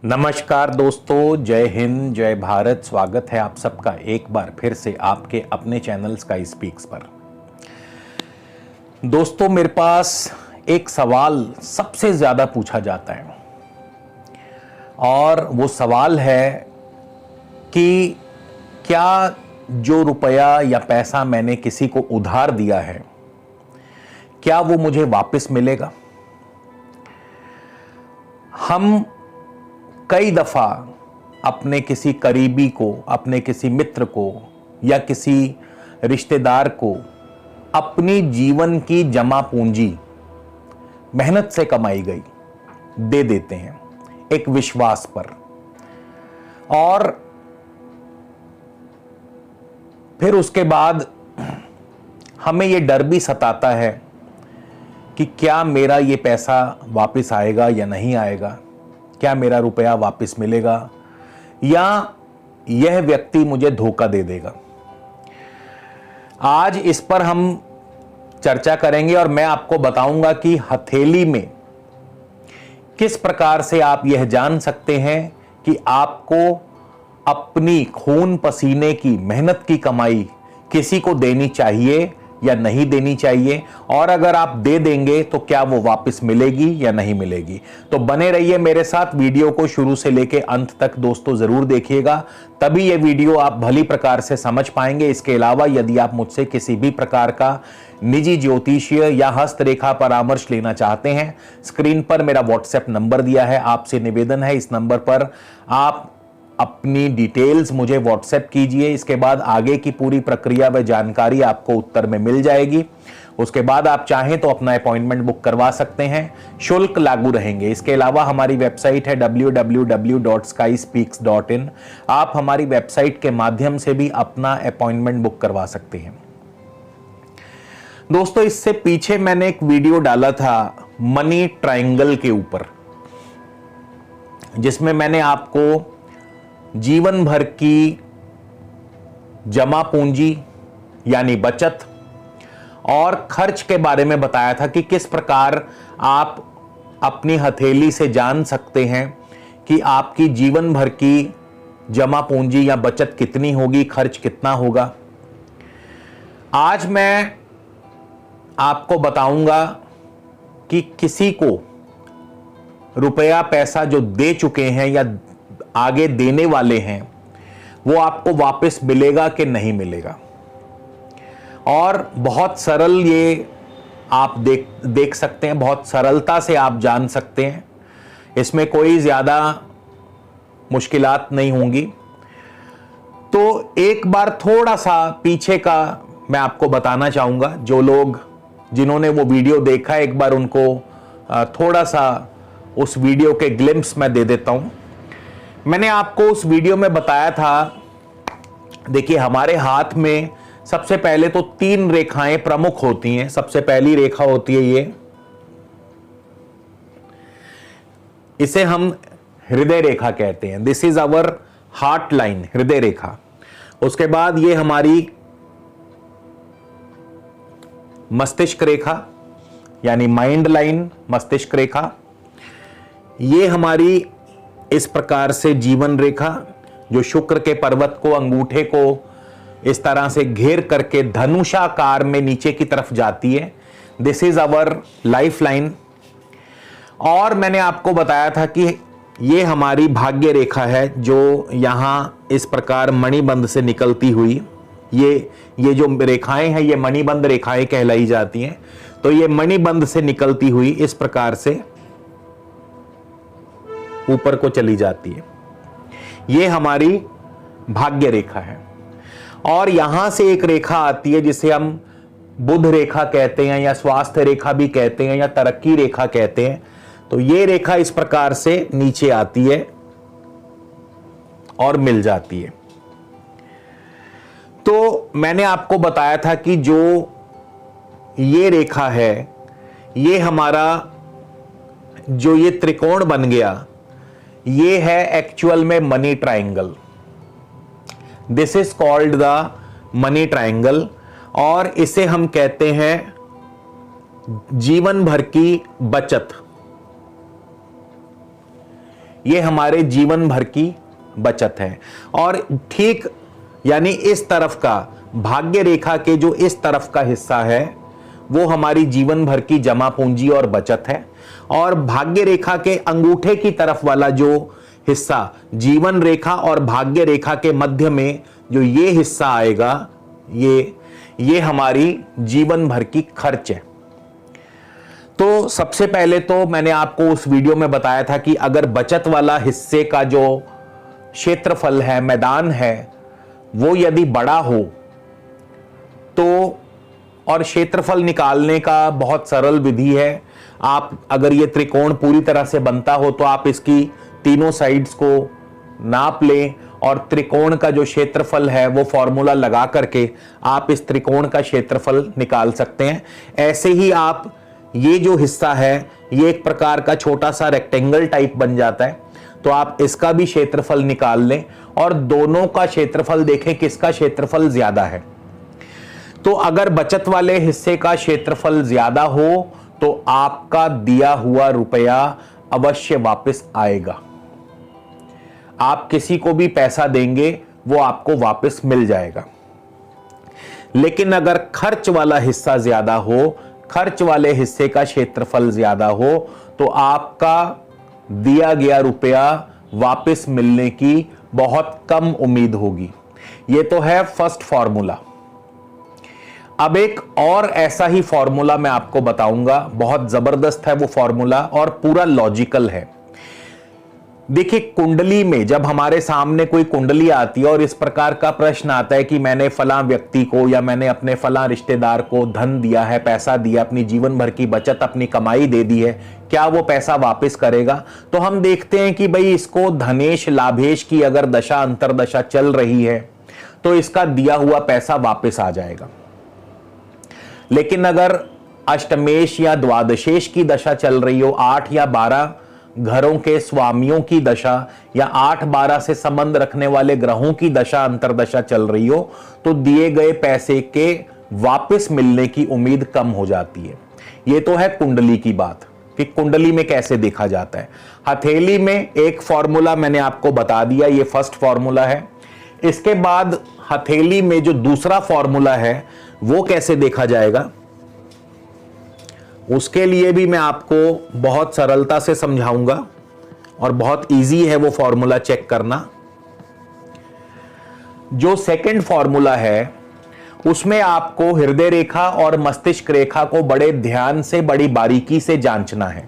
नमस्कार दोस्तों, जय हिंद, जय भारत। स्वागत है आप सबका एक बार फिर से आपके अपने चैनल स्काई स्पीक्स पर। दोस्तों, मेरे पास एक सवाल सबसे ज़्यादा पूछा जाता है और वो सवाल है कि क्या जो रुपया या पैसा मैंने किसी को उधार दिया है, क्या वो मुझे वापस मिलेगा। हम कई दफ़ा अपने किसी करीबी को, अपने किसी मित्र को या किसी रिश्तेदार को अपनी जीवन की जमा पूंजी, मेहनत से कमाई गई, दे देते हैं एक विश्वास पर, और फिर उसके बाद हमें ये डर भी सताता है कि क्या मेरा ये पैसा वापस आएगा या नहीं आएगा, क्या मेरा रुपया वापस मिलेगा या यह व्यक्ति मुझे धोखा दे देगा। आज इस पर हम चर्चा करेंगे और मैं आपको बताऊंगा कि हथेली में किस प्रकार से आप यह जान सकते हैं कि आपको अपनी खून पसीने की मेहनत की कमाई किसी को देनी चाहिए या नहीं देनी चाहिए, और अगर आप दे देंगे तो क्या वो वापस मिलेगी या नहीं मिलेगी। तो बने रहिए मेरे साथ, वीडियो को शुरू से लेकर अंत तक दोस्तों जरूर देखिएगा, तभी ये वीडियो आप भली प्रकार से समझ पाएंगे। इसके अलावा यदि आप मुझसे किसी भी प्रकार का निजी ज्योतिषीय या हस्तरेखा परामर्श लेना चाहते हैं, स्क्रीन पर मेरा व्हाट्सएप नंबर दिया है, आपसे निवेदन है इस नंबर पर आप अपनी डिटेल्स मुझे व्हाट्सएप कीजिए। इसके बाद आगे की पूरी प्रक्रिया व जानकारी आपको उत्तर में मिल जाएगी। उसके बाद आप चाहें तो अपना अपॉइंटमेंट बुक करवा सकते हैं, शुल्क लागू रहेंगे। इसके अलावा हमारी वेबसाइट है www.skyspeaks.in। आप हमारी वेबसाइट के माध्यम से भी अपना अपॉइंटमेंट बुक करवा सकते हैं। दोस्तों, इससे पीछे मैंने एक वीडियो डाला था मनी ट्रायंगल के ऊपर, जिसमें मैंने आपको जीवन भर की जमा पूंजी यानी बचत और खर्च के बारे में बताया था कि किस प्रकार आप अपनी हथेली से जान सकते हैं कि आपकी जीवन भर की जमा पूंजी या बचत कितनी होगी, खर्च कितना होगा। आज मैं आपको बताऊंगा कि किसी को रुपया पैसा जो दे चुके हैं या आगे देने वाले हैं, वो आपको वापस मिलेगा कि नहीं मिलेगा। और बहुत सरल ये आप देख सकते हैं, बहुत सरलता से आप जान सकते हैं, इसमें कोई ज़्यादा मुश्किलात नहीं होंगी। तो एक बार थोड़ा सा पीछे का मैं आपको बताना चाहूँगा। जो लोग जिन्होंने वो वीडियो देखा, एक बार उनको थोड़ा सा उस वीडियो के ग्लिम्स मैं दे देता हूँ। मैंने आपको उस वीडियो में बताया था, देखिए हमारे हाथ में सबसे पहले तो 3 रेखाएं प्रमुख होती हैं। सबसे पहली रेखा होती है ये, इसे हम हृदय रेखा कहते हैं। This is our heart line, हृदय रेखा। उसके बाद ये हमारी मस्तिष्क रेखा यानी माइंड लाइन, मस्तिष्क रेखा। ये हमारी इस प्रकार से जीवन रेखा, जो शुक्र के पर्वत को, अंगूठे को इस तरह से घेर करके धनुषाकार में नीचे की तरफ जाती है। This is our life line. और मैंने आपको बताया था कि ये हमारी भाग्य रेखा है, जो यहां इस प्रकार मणिबंध से निकलती हुई, ये जो रेखाएं हैं ये मणिबंध रेखाएं कहलाई जाती हैं। तो ये मणिबंध से निकलती हुई इस प्रकार से ऊपर को चली जाती है, ये हमारी भाग्य रेखा है। और यहां से एक रेखा आती है जिसे हम बुध रेखा कहते हैं या स्वास्थ्य रेखा भी कहते हैं या तरक्की रेखा कहते हैं। तो ये रेखा इस प्रकार से नीचे आती है और मिल जाती है। तो मैंने आपको बताया था कि जो ये रेखा है, ये हमारा जो ये त्रिकोण बन गया, ये है एक्चुअल में money triangle. This is called the money triangle, और इसे हम कहते हैं जीवन भर की बचत। ये हमारे जीवन भर की बचत है। और ठीक यानी इस तरफ का भाग्य रेखा के जो इस तरफ का हिस्सा है वो हमारी जीवन भर की जमा पूंजी और बचत है, और भाग्य रेखा के अंगूठे की तरफ वाला जो हिस्सा जीवन रेखा और भाग्य रेखा के मध्य में जो ये हिस्सा आएगा ये हमारी जीवन भर की खर्च है। तो सबसे पहले तो मैंने आपको उस वीडियो में बताया था कि अगर बचत वाला हिस्से का जो क्षेत्रफल है, मैदान है, वो यदि बड़ा हो तो, और क्षेत्रफल निकालने का बहुत सरल विधि है। आप अगर ये त्रिकोण पूरी तरह से बनता हो तो आप इसकी तीनों साइड्स को नाप लें और त्रिकोण का जो क्षेत्रफल है वो फॉर्मूला लगा करके आप इस त्रिकोण का क्षेत्रफल निकाल सकते हैं। ऐसे ही आप ये जो हिस्सा है ये एक प्रकार का छोटा सा रेक्टेंगल टाइप बन जाता है, तो आप इसका भी क्षेत्रफल निकाल लें और दोनों का क्षेत्रफल देखें किसका क्षेत्रफल ज्यादा है। तो अगर बचत वाले हिस्से का क्षेत्रफल ज्यादा हो तो आपका दिया हुआ रुपया अवश्य वापस आएगा। आप किसी को भी पैसा देंगे वो आपको वापस मिल जाएगा। लेकिन अगर खर्च वाला हिस्सा ज्यादा हो, खर्च वाले हिस्से का क्षेत्रफल ज्यादा हो, तो आपका दिया गया रुपया वापस मिलने की बहुत कम उम्मीद होगी। यह तो है फर्स्ट फॉर्मूला। अब एक और ऐसा ही फॉर्मूला मैं आपको बताऊंगा, बहुत जबरदस्त है वो फॉर्मूला और पूरा लॉजिकल है। देखिए, कुंडली में जब हमारे सामने कोई कुंडली आती है और इस प्रकार का प्रश्न आता है कि मैंने फलां व्यक्ति को या मैंने अपने फलां रिश्तेदार को धन दिया है, पैसा दिया, अपनी जीवन भर की बचत, अपनी कमाई दे दी है, क्या वो पैसा वापस करेगा? तो हम देखते हैं कि भाई इसको धनेश लाभेश की अगर दशा अंतरदशा चल रही है तो इसका दिया हुआ पैसा वापस आ जाएगा। लेकिन अगर अष्टमेश या द्वादशेश की दशा चल रही हो, 8 या 12 घरों के स्वामियों की दशा या 8-12 से संबंध रखने वाले ग्रहों की दशा अंतरदशा चल रही हो, तो दिए गए पैसे के वापस मिलने की उम्मीद कम हो जाती है। यह तो है कुंडली की बात कि कुंडली में कैसे देखा जाता है। हथेली में एक फॉर्मूला मैंने आपको बता दिया, यह फर्स्ट फॉर्मूला है। इसके बाद हथेली में जो दूसरा फॉर्मूला है वो कैसे देखा जाएगा, उसके लिए भी मैं आपको बहुत सरलता से समझाऊंगा और बहुत इजी है वो फॉर्मूला चेक करना। जो सेकंड फॉर्मूला है उसमें आपको हृदय रेखा और मस्तिष्क रेखा को बड़े ध्यान से, बड़ी बारीकी से जांचना है।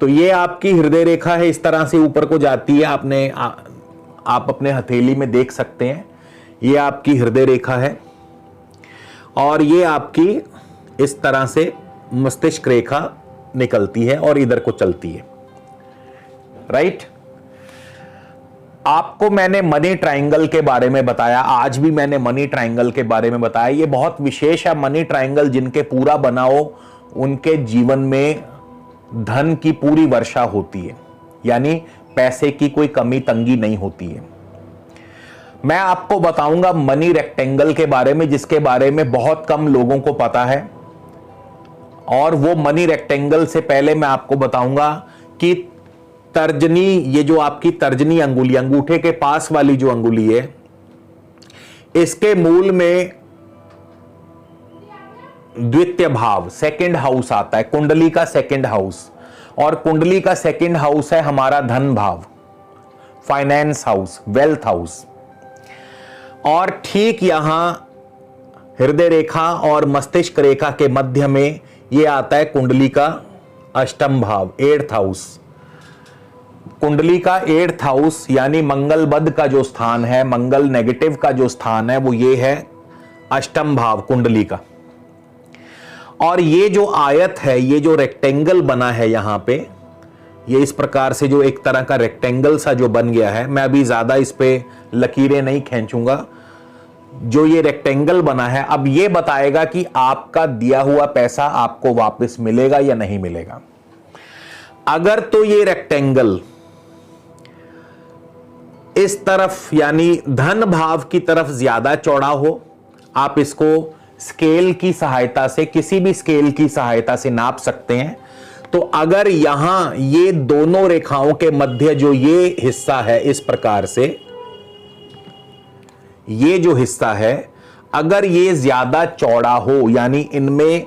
तो ये आपकी हृदय रेखा है, इस तरह से ऊपर को जाती है, आप अपने हथेली में देख सकते हैं। ये आपकी हृदय रेखा है और ये आपकी इस तरह से मस्तिष्क रेखा निकलती है और इधर को चलती है, राइट। आपको मैंने मनी ट्रायंगल के बारे में बताया, आज भी मैंने मनी ट्रायंगल के बारे में बताया। ये बहुत विशेष है मनी ट्रायंगल, जिनके पूरा बनाओ उनके जीवन में धन की पूरी वर्षा होती है, यानी पैसे की कोई कमी तंगी नहीं होती है। मैं आपको बताऊंगा मनी रेक्टेंगल के बारे में, जिसके बारे में बहुत कम लोगों को पता है। और वो मनी रेक्टेंगल से पहले मैं आपको बताऊंगा कि तर्जनी, ये जो आपकी तर्जनी अंगुली, अंगूठे के पास वाली जो अंगुली है, इसके मूल में द्वितीय भाव, सेकंड हाउस आता है, कुंडली का सेकंड हाउस। और कुंडली का सेकंड हाउस है हमारा धन भाव, फाइनेंस हाउस, वेल्थ हाउस। और ठीक यहां हृदय रेखा और मस्तिष्क रेखा के मध्य में यह आता है कुंडली का अष्टम भाव, 8th हाउस। कुंडली का 8th हाउस यानी मंगल बद का जो स्थान है, मंगल नेगेटिव का जो स्थान है, वो ये है अष्टम भाव कुंडली का। और ये जो आयत है, ये जो रेक्टेंगल बना है यहां पे, ये इस प्रकार से जो एक तरह का रेक्टेंगल सा जो बन गया है, मैं अभी ज्यादा इस पे लकीरें नहीं खींचूंगा। जो ये रेक्टेंगल बना है, अब ये बताएगा कि आपका दिया हुआ पैसा आपको वापस मिलेगा या नहीं मिलेगा। अगर तो ये रेक्टेंगल इस तरफ यानी धन भाव की तरफ ज्यादा चौड़ा हो, आप इसको स्केल की सहायता से, किसी भी स्केल की सहायता से नाप सकते हैं। तो अगर यहां ये दोनों रेखाओं के मध्य जो ये हिस्सा है, इस प्रकार से ये जो हिस्सा है, अगर ये ज्यादा चौड़ा हो, यानी इनमें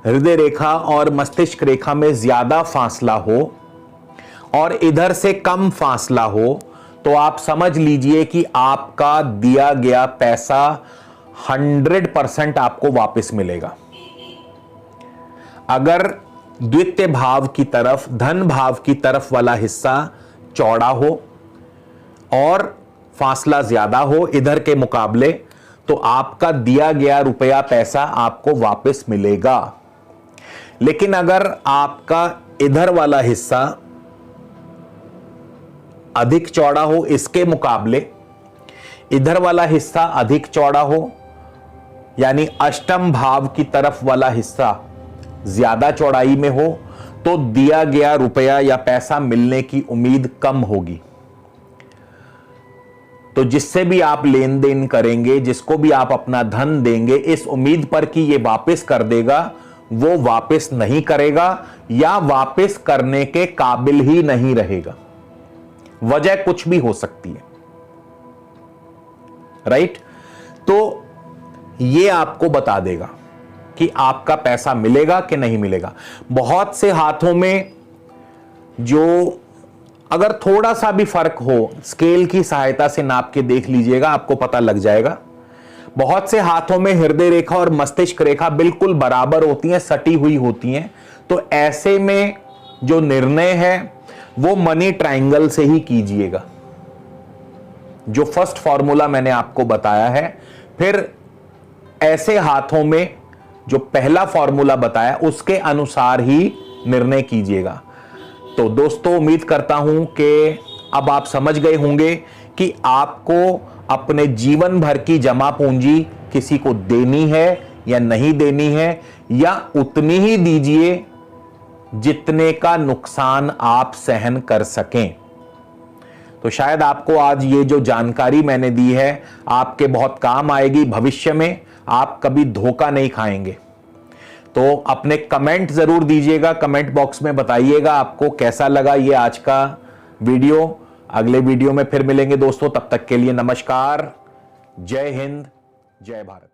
हृदय रेखा और मस्तिष्क रेखा में ज्यादा फासला हो और इधर से कम फासला हो, तो आप समझ लीजिए कि आपका दिया गया पैसा 100% आपको वापस मिलेगा। अगर द्वितीय भाव की तरफ, धन भाव की तरफ वाला हिस्सा चौड़ा हो और फासला ज्यादा हो इधर के मुकाबले, तो आपका दिया गया रुपया पैसा आपको वापस मिलेगा। लेकिन अगर आपका इधर वाला हिस्सा अधिक चौड़ा हो, इसके मुकाबले इधर वाला हिस्सा अधिक चौड़ा हो, यानी अष्टम भाव की तरफ वाला हिस्सा ज्यादा चौड़ाई में हो, तो दिया गया रुपया या पैसा मिलने की उम्मीद कम होगी। तो जिससे भी आप लेन देन करेंगे, जिसको भी आप अपना धन देंगे, इस उम्मीद पर कि ये वापस कर देगा, वो वापस नहीं करेगा या वापस करने के काबिल ही नहीं रहेगा। वजह कुछ भी हो सकती है, राइट? तो ये आपको बता देगा कि आपका पैसा मिलेगा कि नहीं मिलेगा। बहुत से हाथों में जो अगर थोड़ा सा भी फर्क हो, स्केल की सहायता से नाप के देख लीजिएगा, आपको पता लग जाएगा। बहुत से हाथों में हृदय रेखा और मस्तिष्क रेखा बिल्कुल बराबर होती हैं, सटी हुई होती हैं। तो ऐसे में जो निर्णय है वो मनी ट्रायंगल से ही कीजिएगा, जो फर्स्ट फॉर्मूला मैंने आपको बताया है। फिर ऐसे हाथों में जो पहला फॉर्मूला बताया उसके अनुसार ही निर्णय कीजिएगा। तो दोस्तों, उम्मीद करता हूं कि अब आप समझ गए होंगे कि आपको अपने जीवन भर की जमा पूंजी किसी को देनी है या नहीं देनी है, या उतनी ही दीजिए जितने का नुकसान आप सहन कर सकें। तो शायद आपको आज ये जो जानकारी मैंने दी है आपके बहुत काम आएगी। भविष्य में आप कभी धोखा नहीं खाएंगे। तो अपने कमेंट जरूर दीजिएगा, कमेंट बॉक्स में बताइएगा आपको कैसा लगा ये आज का वीडियो। अगले वीडियो में फिर मिलेंगे दोस्तों, तब तक के लिए नमस्कार। जय हिंद, जय भारत।